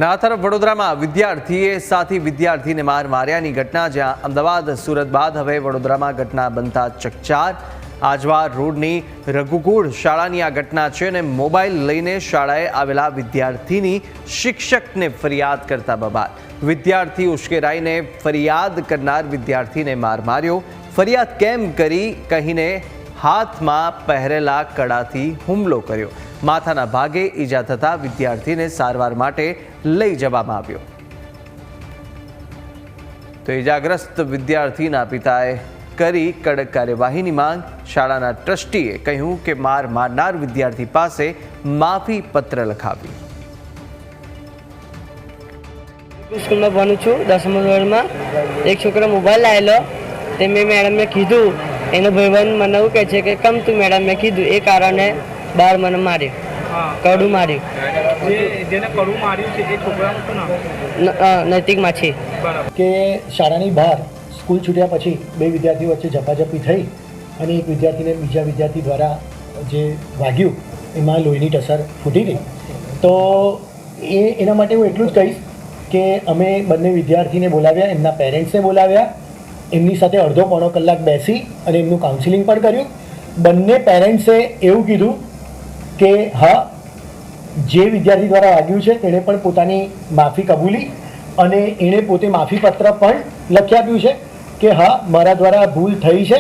નાથર વડોદરામાં વિદ્યાર્થીએ સાથી વિદ્યાર્થીને માર માર્યાની ઘટના, જ્યાં અમદાવાદ સુરત બાદ હવે વડોદરામાં ઘટના બનતા ચકચાર। આજવા રોડની રઘુકુળ શાળાની આ ઘટના છે અને મોબાઈલ લઈને શાળાએ આવેલા વિદ્યાર્થીની શિક્ષકને ફરિયાદ કરતા બબાલ। વિદ્યાર્થી ઉશ્કેરાઈને ફરિયાદ કરનાર વિદ્યાર્થીને માર માર્યો। ફરિયાદ કેમ કરી કહીને હાથમાં પહેરેલા કડાથી હુમલો કર્યો। માથાના ભાગે ઈજા થતા વિદ્યાર્થીને સારવાર માટે લઈ જવામાં આવ્યો। તો ઈજાગ્રસ્ત વિદ્યાર્થીના પિતાએ કરી કડક કાર્યવાહીની માંગ। શાળાના ટ્રસ્ટીએ કહ્યું કે માર મારનાર વિદ્યાર્થી પાસે માફી પત્ર લખાવ્યું। સ્કૂલમાં ભણું છું 10મા ધોરણમાં। એક છોકરો મોબાઈલ લાવેલો, તે મેં મેડમને કીધું, એનો ભાઈબંધ મને એવું કહે છે કે કેમ તું મેડમને કીધું, એ કારણે બાર મને માર્યું, કડું માર્યું। જેને કડું માર્યું છે એ છોકરાનું શું નામ? નૈતિકમાં છે કે શાળાની બહાર સ્કૂલ છૂટ્યા પછી બે વિદ્યાર્થીઓ વચ્ચે ઝપાઝપી થઈ અને એક વિદ્યાર્થીને બીજા વિદ્યાર્થી દ્વારા જે વાગ્યું એમાં લોહીની ટસર ફૂટી ગઈ। તો એના માટે હું એટલું જ કહીશ કે અમે બંને વિદ્યાર્થીને બોલાવ્યા, એમના પેરેન્ટ્સને બોલાવ્યા, એમની સાથે અડધો પોણો કલાક બેસી અને એમનું કાઉન્સિલિંગ પણ કર્યું। બંને પેરેન્ટ્સે એવું કીધું કે હા, જે વિદ્યાર્થી દ્વારા વાગ્યું છે તેણે પણ પોતાની માફી કબૂલી અને એણે પોતે માફીપત્ર પણ લખી આપ્યું છે કે હા, મારા દ્વારા ભૂલ થઈ છે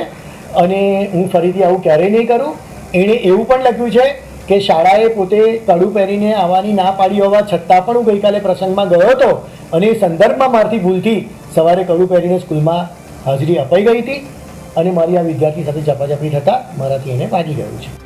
અને હું ફરીથી આવું ક્યારેય નહીં કરું। એણે એવું પણ લખ્યું છે કે શાળાએ પોતે કડું પહેરીને આવવાની ના પાડી હોવા છતાં પણ હું ગઈકાલે પ્રસંગમાં ગયો હતો અને એ સંદર્ભમાં મારાથી ભૂલથી સવારે કડું પહેરીને સ્કૂલમાં હાજરી અપાઈ ગઈ હતી અને મારી આ વિદ્યાર્થી સાથે ઝપાઝપી થતાં મારાથી એને વાગી ગયું છે।